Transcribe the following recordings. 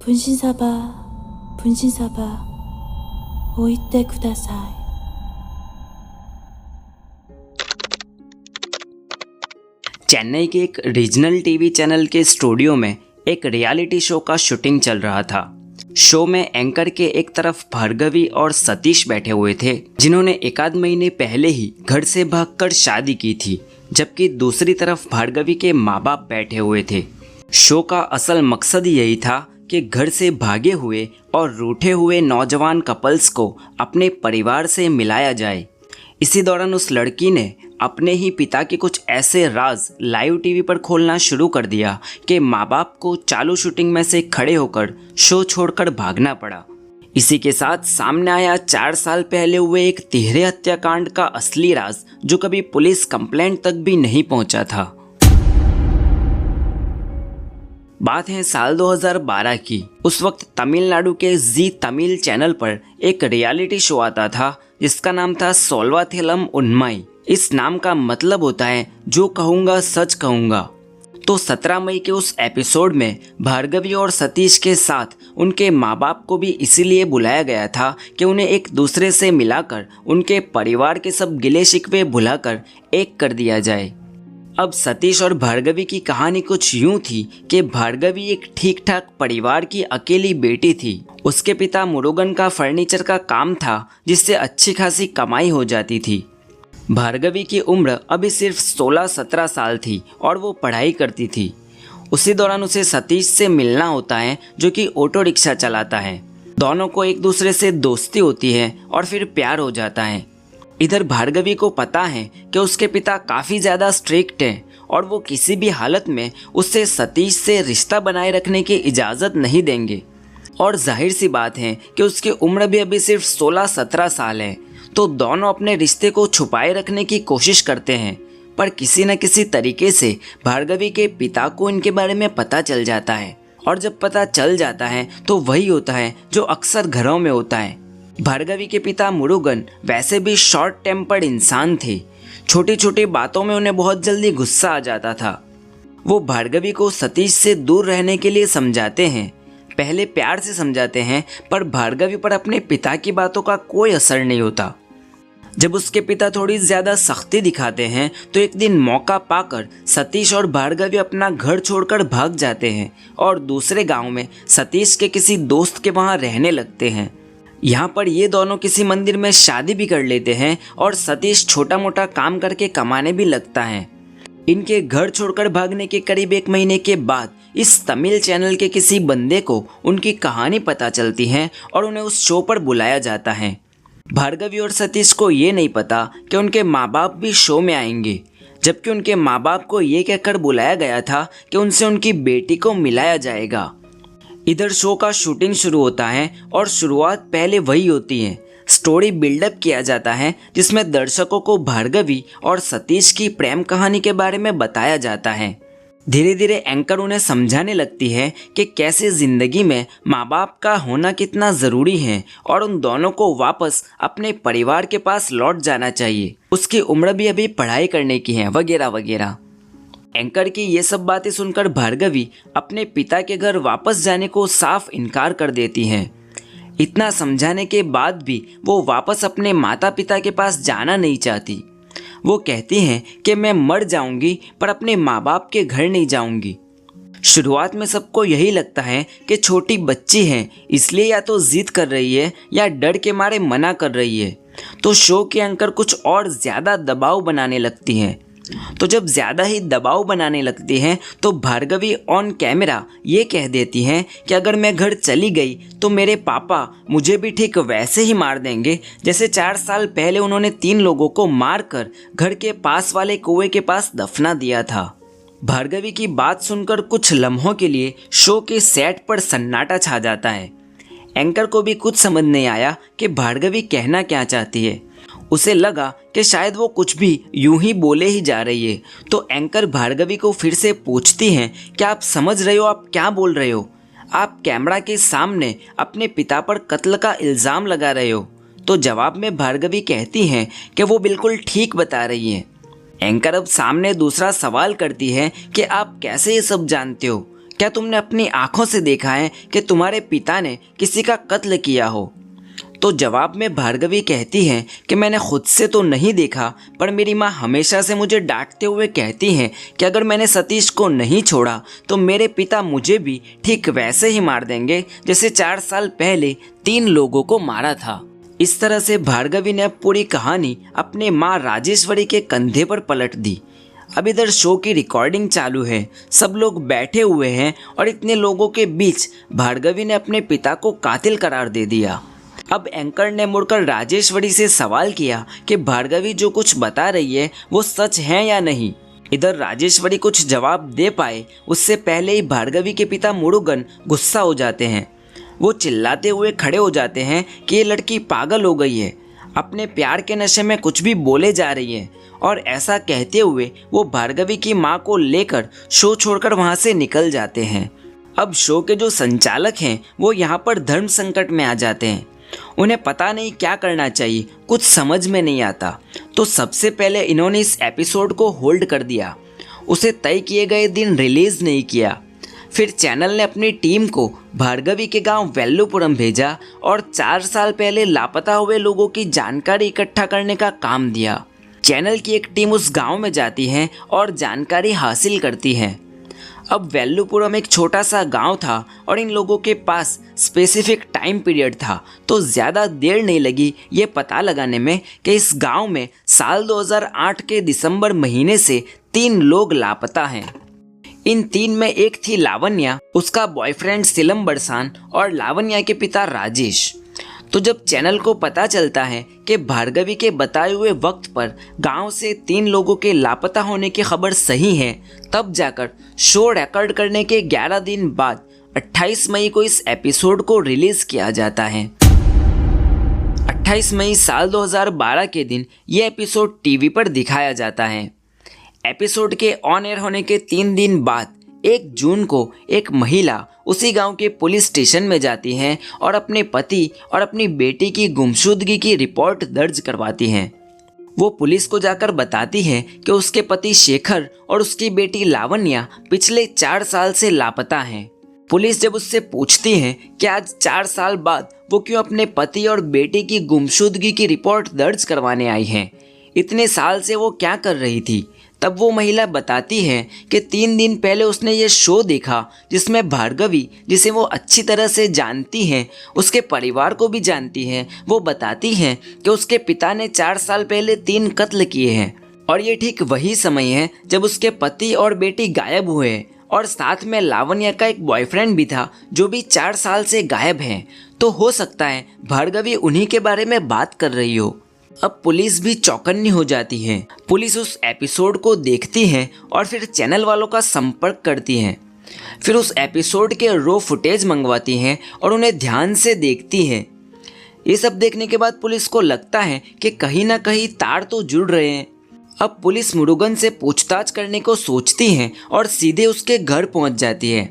분신사바, 오이테 쿠다사이. चेन्नई के एक regional TV channel के स्टूडियो में एक रियलिटी शो का शूटिंग चल रहा था। शो में एंकर के एक तरफ भार्गवी और सतीश बैठे हुए थे, जिन्होंने एक आध महीने पहले ही घर से भागकर शादी की थी, जबकि दूसरी तरफ भार्गवी के माँ बाप बैठे हुए थे। शो का असल मकसद यही था कि घर से भागे हुए और रूठे हुए नौजवान कपल्स को अपने परिवार से मिलाया जाए। इसी दौरान उस लड़की ने अपने ही पिता के कुछ ऐसे राज लाइव टीवी पर खोलना शुरू कर दिया कि माँ बाप को चालू शूटिंग में से खड़े होकर शो छोड़कर भागना पड़ा। इसी के साथ सामने आया 4 साल पहले हुए एक तिहरे हत्याकांड का असली राज, जो कभी पुलिस कंप्लेंट तक भी नहीं पहुंचा था। बात है साल 2012 की। उस वक्त तमिलनाडु के जी तमिल चैनल पर एक रियलिटी शो आता था जिसका नाम था सोल्वाथेलम उन्माई। इस नाम का मतलब होता है जो कहूँगा सच कहूँगा। तो 17 मई के उस एपिसोड में भार्गवी और सतीश के साथ उनके माँ बाप को भी इसीलिए बुलाया गया था कि उन्हें एक दूसरे से मिलाकर उनके परिवार के सब गिले शिकवे भुलाकर एक कर दिया जाए। अब सतीश और भार्गवी की कहानी कुछ यूं थी कि भार्गवी एक ठीक ठाक परिवार की अकेली बेटी थी। उसके पिता मुरुगन का फर्नीचर का काम था, जिससे अच्छी खासी कमाई हो जाती थी। भार्गवी की उम्र अभी सिर्फ 16-17 साल थी और वो पढ़ाई करती थी। उसी दौरान उसे सतीश से मिलना होता है, जो कि ऑटो रिक्शा चलाता है। दोनों को एक दूसरे से दोस्ती होती है और फिर प्यार हो जाता है। इधर भार्गवी को पता है कि उसके पिता काफ़ी ज़्यादा स्ट्रिक्ट हैं और वो किसी भी हालत में उससे सतीश से रिश्ता बनाए रखने की इजाज़त नहीं देंगे। और जाहिर सी बात है कि उसकी उम्र भी अभी सिर्फ 16-17 साल है, तो दोनों अपने रिश्ते को छुपाए रखने की कोशिश करते हैं। पर किसी न किसी तरीके से भार्गवी के पिता को इनके बारे में पता चल जाता है, और जब पता चल जाता है तो वही होता है जो अक्सर घरों में होता है। भार्गवी के पिता मुरुगन वैसे भी शॉर्ट टेम्पर्ड इंसान थे। छोटी छोटी बातों में उन्हें बहुत जल्दी गुस्सा आ जाता था। वो भार्गवी को सतीश से दूर रहने के लिए समझाते हैं, पहले प्यार से समझाते हैं, पर भार्गवी पर अपने पिता की बातों का कोई असर नहीं होता। जब उसके पिता थोड़ी ज़्यादा सख्ती दिखाते हैं तो एक दिन मौका पाकर सतीश और भार्गवी अपना घर छोड़कर भाग जाते हैं और दूसरे गांव में सतीश के किसी दोस्त के वहां रहने लगते हैं। यहाँ पर ये दोनों किसी मंदिर में शादी भी कर लेते हैं और सतीश छोटा मोटा काम करके कमाने भी लगता है। इनके घर छोड़कर भागने के करीब 1 महीने के बाद इस तमिल चैनल के किसी बंदे को उनकी कहानी पता चलती है और उन्हें उस शो पर बुलाया जाता है। भार्गवी और सतीश को ये नहीं पता कि उनके माँ बाप भी शो में आएंगे, जबकि उनके माँ बाप को ये कहकर बुलाया गया था कि उनसे उनकी बेटी को मिलाया जाएगा। इधर शो का शूटिंग शुरू होता है और शुरुआत पहले वही होती है। स्टोरी बिल्डअप किया जाता है जिसमें दर्शकों को भार्गवी और सतीश की प्रेम कहानी के बारे में बताया जाता है। धीरे धीरे एंकर उन्हें समझाने लगती है कि कैसे ज़िंदगी में माँ बाप का होना कितना ज़रूरी है और उन दोनों को वापस अपने परिवार के पास लौट जाना चाहिए। उसकी उम्र भी अभी पढ़ाई करने की है, वगैरह वगैरह। एंकर की ये सब बातें सुनकर भार्गवी अपने पिता के घर वापस जाने को साफ इनकार कर देती हैं। इतना समझाने के बाद भी वो वापस अपने माता पिता के पास जाना नहीं चाहती। वो कहती हैं कि मैं मर जाऊंगी पर अपने माँ बाप के घर नहीं जाऊंगी। शुरुआत में सबको यही लगता है कि छोटी बच्ची है, इसलिए या तो जिद कर रही है या डर के मारे मना कर रही है। तो शो के एंकर कुछ और ज़्यादा दबाव बनाने लगती हैं। तो जब ज़्यादा ही दबाव बनाने लगती हैं तो भार्गवी ऑन कैमरा ये कह देती हैं कि अगर मैं घर चली गई तो मेरे पापा मुझे भी ठीक वैसे ही मार देंगे जैसे 4 साल पहले उन्होंने 3 लोगों को मारकर घर के पास वाले कुएं के पास दफना दिया था। भार्गवी की बात सुनकर कुछ लम्हों के लिए शो के सेट पर सन्नाटा छा जाता है। एंकर को भी कुछ समझ नहीं आया कि भार्गवी कहना क्या चाहती है। उसे लगा कि शायद वो कुछ भी यूं ही बोले ही जा रही है। तो एंकर भार्गवी को फिर से पूछती हैं, क्या आप समझ रहे हो आप क्या बोल रहे हो? आप कैमरा के सामने अपने पिता पर कत्ल का इल्ज़ाम लगा रहे हो। तो जवाब में भार्गवी कहती हैं कि वो बिल्कुल ठीक बता रही हैं। एंकर अब सामने दूसरा सवाल करती है कि आप कैसे ये सब जानते हो, क्या तुमने अपनी आंखों से देखा है कि तुम्हारे पिता ने किसी का कत्ल किया हो? तो जवाब में भार्गवी कहती है कि मैंने खुद से तो नहीं देखा, पर मेरी माँ हमेशा से मुझे डांटते हुए कहती हैं कि अगर मैंने सतीश को नहीं छोड़ा तो मेरे पिता मुझे भी ठीक वैसे ही मार देंगे जैसे 4 साल पहले 3 लोगों को मारा था। इस तरह से भार्गवी ने अब पूरी कहानी अपने माँ राजेश्वरी के कंधे पर पलट दी। अब इधर शो की रिकॉर्डिंग चालू है, सब लोग बैठे हुए हैं और इतने लोगों के बीच भार्गवी ने अपने पिता को कातिल करार दे दिया। अब एंकर ने मुड़कर राजेश्वरी से सवाल किया कि भार्गवी जो कुछ बता रही है वो सच है या नहीं। इधर राजेश्वरी कुछ जवाब दे पाए उससे पहले ही भार्गवी के पिता मुरुगन गुस्सा हो जाते हैं। वो चिल्लाते हुए खड़े हो जाते हैं कि ये लड़की पागल हो गई है, अपने प्यार के नशे में कुछ भी बोले जा रही है। और ऐसा कहते हुए वो भार्गवी की माँ को लेकर शो छोड़कर वहाँ से निकल जाते हैं। अब शो के जो संचालक हैं वो यहाँ पर धर्म संकट में आ जाते हैं। उन्हें पता नहीं क्या करना चाहिए, कुछ समझ में नहीं आता। तो सबसे पहले इन्होंने इस एपिसोड को होल्ड कर दिया, उसे तय किए गए दिन रिलीज नहीं किया। फिर चैनल ने अपनी टीम को भार्गवी के गांव वेल्लुपुरम भेजा और 4 साल पहले लापता हुए लोगों की जानकारी इकट्ठा करने का काम दिया। चैनल की एक टीम उस गांव में जाती है और जानकारी हासिल करती है। अब वेल्लुपुरम एक छोटा सा गांव था और इन लोगों के पास स्पेसिफिक टाइम पीरियड था, तो ज़्यादा देर नहीं लगी ये पता लगाने में कि इस गांव में साल 2008 के दिसंबर महीने से 3 लोग लापता हैं। इन 3 में एक थी लावण्या, उसका बॉयफ्रेंड सिलम बरसान और लावण्या के पिता राजेश। तो जब चैनल को पता चलता है कि भार्गवी के बताए हुए वक्त पर गांव से 3 लोगों के लापता होने की खबर सही है, तब जाकर शो रिकॉर्ड करने के 11 दिन बाद 28 मई को इस एपिसोड को रिलीज किया जाता है। 28 मई साल 2012 के दिन ये एपिसोड टीवी पर दिखाया जाता है। एपिसोड के ऑन एयर होने के 3 दिन बाद 1 जून को एक महिला उसी गांव के पुलिस स्टेशन में जाती हैं और अपने पति और अपनी बेटी की गुमशुदगी की रिपोर्ट दर्ज करवाती हैं। वो पुलिस को जाकर बताती है कि उसके पति शेखर और उसकी बेटी लावण्या पिछले 4 साल से लापता हैं। पुलिस जब उससे पूछती है कि आज 4 साल बाद वो क्यों अपने पति और बेटी की गुमशुदगी की रिपोर्ट दर्ज करवाने आई है, इतने साल से वो क्या कर रही थी, तब वो महिला बताती है कि 3 दिन पहले उसने ये शो देखा जिसमें भार्गवी, जिसे वो अच्छी तरह से जानती हैं, उसके परिवार को भी जानती हैं, वो बताती हैं कि उसके पिता ने 4 साल पहले 3 कत्ल किए हैं और ये ठीक वही समय है जब उसके पति और बेटी गायब हुए हैं और साथ में लावण्या का एक बॉयफ्रेंड भी था जो भी 4 साल से गायब है। तो हो सकता है भार्गवी उन्हीं के बारे में बात कर रही हो। अब पुलिस भी चौकन्नी हो जाती है। पुलिस उस एपिसोड को देखती है और फिर चैनल वालों का संपर्क करती है। फिर उस एपिसोड के रॉ फुटेज मंगवाती हैं और उन्हें ध्यान से देखती है। ये सब देखने के बाद पुलिस को लगता है कि कहीं ना कहीं तार तो जुड़ रहे हैं। अब पुलिस मुरुगन से पूछताछ करने को सोचती है और सीधे उसके घर पहुंच जाती है।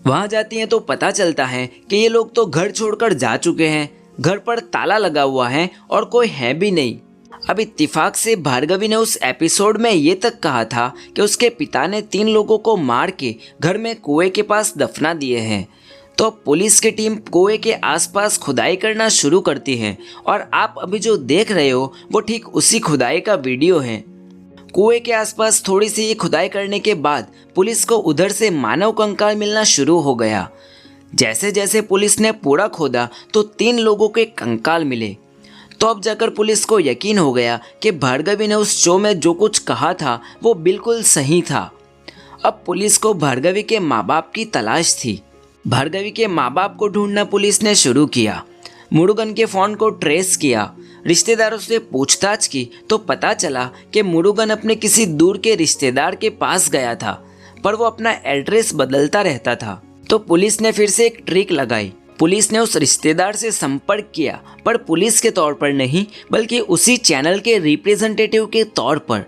वहां जाती है तो पता चलता है कि ये लोग तो घर छोड़कर जा चुके हैं, घर पर ताला लगा हुआ है और कोई है भी नहीं। अब इत्तेफाक से भार्गवी ने उस एपिसोड में ये तक कहा था कि उसके पिता ने 3 लोगों को मार के घर में कुएं के पास दफना दिए हैं। तो पुलिस की टीम कुएं के आसपास खुदाई करना शुरू करती है और आप अभी जो देख रहे हो वो ठीक उसी खुदाई का वीडियो है। कुएं के आसपास थोड़ी सी ये खुदाई करने के बाद पुलिस को उधर से मानव कंकाल मिलना शुरू हो गया। जैसे जैसे पुलिस ने पूरा खोदा तो 3 लोगों के कंकाल मिले। तो अब जाकर पुलिस को यकीन हो गया कि भार्गवी ने उस शो में जो कुछ कहा था वो बिल्कुल सही था। अब पुलिस को भार्गवी के माँ बाप की तलाश थी। भार्गवी के माँ बाप को ढूंढना पुलिस ने शुरू किया। मुरुगन के फ़ोन को ट्रेस किया, रिश्तेदारों से पूछताछ की तो पता चला कि मुरुगन अपने किसी दूर के रिश्तेदार के पास गया था, पर वो अपना एड्रेस बदलता रहता था। तो पुलिस ने फिर से एक ट्रिक लगाई। पुलिस ने उस रिश्तेदार से संपर्क किया, पर पुलिस के तौर पर नहीं बल्कि उसी चैनल के रिप्रेजेंटेटिव के तौर पर।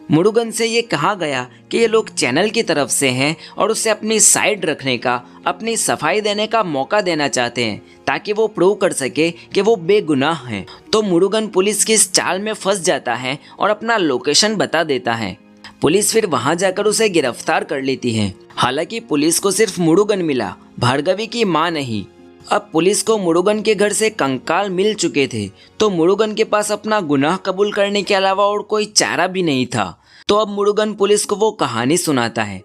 मुरुगन से ये कहा गया कि ये लोग चैनल की तरफ से हैं और उसे अपनी साइड रखने का, अपनी सफाई देने का मौका देना चाहते हैं ताकि वो प्रूव कर सके कि वो बेगुनाह हैं। तो मुरुगन पुलिस की इस चाल में फंस जाता है और अपना लोकेशन बता देता है। पुलिस फिर वहां जाकर उसे गिरफ्तार कर लेती है। हालांकि पुलिस को सिर्फ मुरुगन मिला, भार्गवी की मां नहीं। अब पुलिस को मुरुगन के घर से कंकाल मिल चुके थे, तो मुरुगन के पास अपना गुनाह कबूल करने के अलावा और कोई चारा भी नहीं था। तो अब मुरुगन पुलिस को वो कहानी सुनाता है।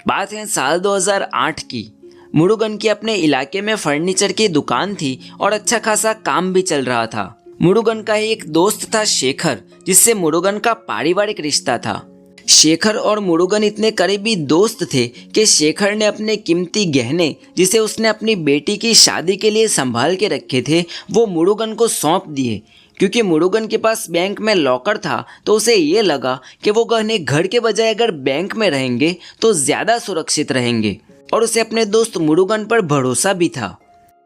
बात है साल 2008 की। मुरुगन की अपने इलाके में फर्नीचर की दुकान थी और अच्छा खासा काम भी चल रहा था। मुरुगन का एक दोस्त था शेखर, जिससे मुरुगन का पारिवारिक रिश्ता था। शेखर और मुरुगन इतने करीबी दोस्त थे कि शेखर ने अपने कीमती गहने, जिसे उसने अपनी बेटी की शादी के लिए संभाल के रखे थे, वो मुरुगन को सौंप दिए। क्योंकि मुरुगन के पास बैंक में लॉकर था, तो उसे ये लगा कि वो गहने घर के बजाय अगर बैंक में रहेंगे तो ज़्यादा सुरक्षित रहेंगे, और उसे अपने दोस्त मुरुगन पर भरोसा भी था।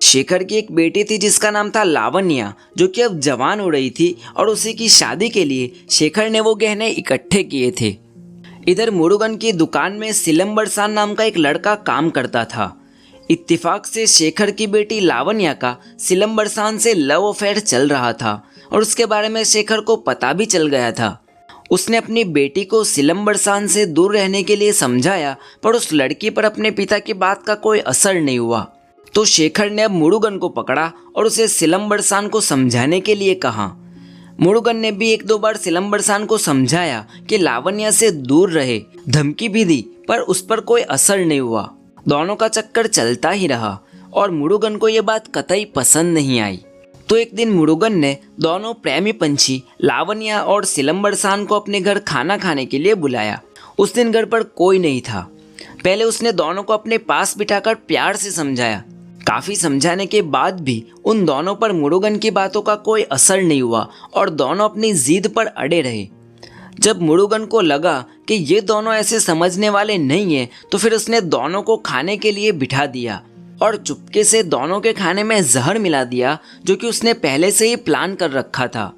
शेखर की एक बेटी थी जिसका नाम था लावण्या, जो कि अब जवान हो रही थी, और उसी की शादी के लिए शेखर ने वो गहने इकट्ठे किए थे। इधर मुरुगन की दुकान में सिलंबरसान नाम का एक लड़का काम करता था। इत्तेफाक से शेखर की बेटी लावण्या का सिलंबरसान से लव अफेयर चल रहा था, और उसके बारे में शेखर को पता भी चल गया था। उसने अपनी बेटी को सिलंबरसान से दूर रहने के लिए समझाया, पर उस लड़की पर अपने पिता की बात का कोई असर नहीं हुआ। तो शेखर ने अब मुरुगन को पकड़ा और उसे सिलंबरसान को समझाने के लिए कहा। मुरुगन ने भी एक दो बार सिलंबरसान को समझाया कि लावण्या से दूर रहे, धमकी भी दी, पर उस पर कोई असर नहीं हुआ। दोनों का चक्कर चलता ही रहा और मुरुगन को ये बात कतई पसंद नहीं आई। तो एक दिन मुरुगन ने दोनों प्रेमी पंछी लावण्या और सिलंबरसान को अपने घर खाना खाने के लिए बुलाया। उस दिन घर पर कोई नहीं था। पहले उसने दोनों को अपने पास बिठाकर प्यार से समझाया। काफ़ी समझाने के बाद भी उन दोनों पर मुरुगन की बातों का कोई असर नहीं हुआ और दोनों अपनी जिद पर अड़े रहे। जब मुरुगन को लगा कि ये दोनों ऐसे समझने वाले नहीं हैं, तो फिर उसने दोनों को खाने के लिए बिठा दिया और चुपके से दोनों के खाने में जहर मिला दिया, जो कि उसने पहले से ही प्लान कर रखा था।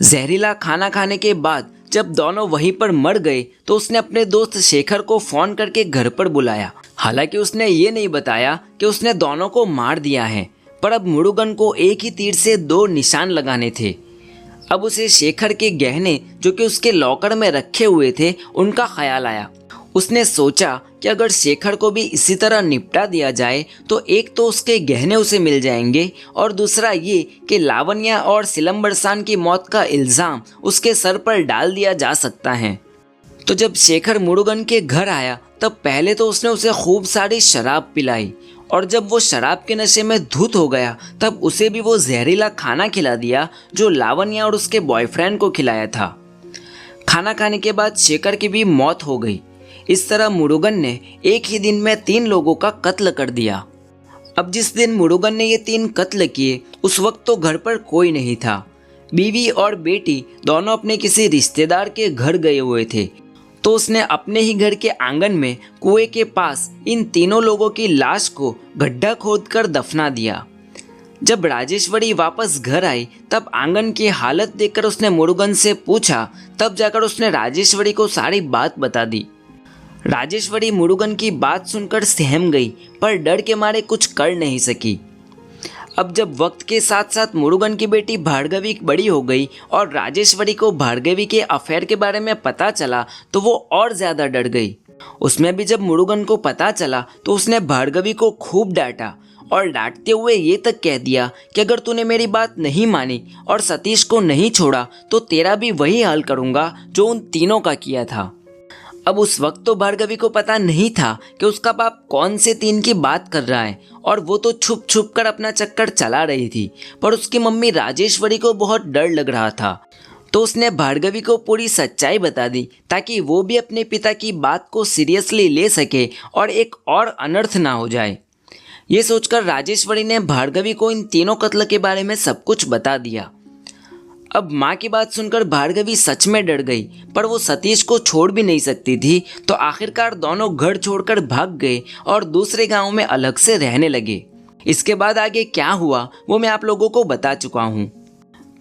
जहरीला खाना खाने के बाद जब दोनों वहीं पर मर गए, तो उसने अपने दोस्त शेखर को फ़ोन करके घर पर बुलाया। हालांकि उसने ये नहीं बताया कि उसने दोनों को मार दिया है, पर अब मुरुगन को एक ही तीर से दो निशान लगाने थे। अब उसे शेखर के गहने, जो कि उसके लॉकर में रखे हुए थे, उनका ख्याल आया। उसने सोचा कि अगर शेखर को भी इसी तरह निपटा दिया जाए तो एक तो उसके गहने उसे मिल जाएंगे, और दूसरा ये कि लावण्या और सिलंबरसान की मौत का इल्ज़ाम उसके सर पर डाल दिया जा सकता है। तो जब शेखर मुरुगन के घर आया, तब पहले तो उसने उसे खूब सारी शराब पिलाई, और जब वो शराब के नशे में धुत हो गया, तब उसे भी वो जहरीला खाना खिला दिया जो लावण्या और उसके बॉयफ्रेंड को खिलाया था। खाना खाने के बाद शेखर की भी मौत हो गई। इस तरह मुरुगन ने एक ही दिन में 3 लोगों का कत्ल कर दिया। अब जिस दिन मुरुगन ने ये 3 कत्ल किए, उस वक्त तो घर पर कोई नहीं था। बीवी और बेटी दोनों अपने किसी रिश्तेदार के घर गए हुए थे। तो उसने अपने ही घर के आंगन में कुएं के पास इन तीनों लोगों की लाश को गड्ढा खोदकर दफना दिया। जब राजेश्वरी वापस घर आई, तब आंगन की हालत देखकर उसने मुरुगन से पूछा। तब जाकर उसने राजेश्वरी को सारी बात बता दी। राजेश्वरी मुरुगन की बात सुनकर सहम गई, पर डर के मारे कुछ कर नहीं सकी। अब जब वक्त के साथ साथ मुरुगन की बेटी भार्गवी बड़ी हो गई और राजेश्वरी को भार्गवी के अफेयर के बारे में पता चला, तो वो और ज़्यादा डर गई। उसमें भी जब मुरुगन को पता चला, तो उसने भार्गवी को खूब डांटा और डांटते हुए ये तक कह दिया कि अगर तूने मेरी बात नहीं मानी और सतीश को नहीं छोड़ा, तो तेरा भी वही हाल करूँगा जो उन तीनों का किया था। अब उस वक्त तो भार्गवी को पता नहीं था कि उसका बाप कौन से 3 की बात कर रहा है, और वो तो छुप छुप कर अपना चक्कर चला रही थी। पर उसकी मम्मी राजेश्वरी को बहुत डर लग रहा था, तो उसने भार्गवी को पूरी सच्चाई बता दी, ताकि वो भी अपने पिता की बात को सीरियसली ले सके और एक और अनर्थ ना हो जाए। ये सोचकर राजेश्वरी ने भार्गवी को इन तीनों कत्ल के बारे में सब कुछ बता दिया। अब माँ की बात सुनकर भार्गवी सच में डर गई, पर वो सतीश को छोड़ भी नहीं सकती थी। तो आखिरकार दोनों घर छोड़कर भाग गए और दूसरे गांव में अलग से रहने लगे। इसके बाद आगे क्या हुआ वो मैं आप लोगों को बता चुका हूँ।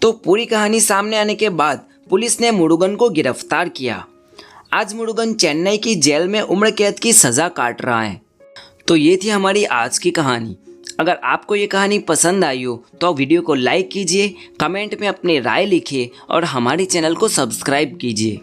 तो पूरी कहानी सामने आने के बाद पुलिस ने मुरुगन को गिरफ्तार किया। आज मुरुगन चेन्नई की जेल में उम्र कैद की सज़ा काट रहा है। तो ये थी हमारी आज की कहानी। अगर आपको ये कहानी पसंद आई हो तो वीडियो को लाइक कीजिए, कमेंट में अपनी राय लिखिए और हमारे चैनल को सब्सक्राइब कीजिए।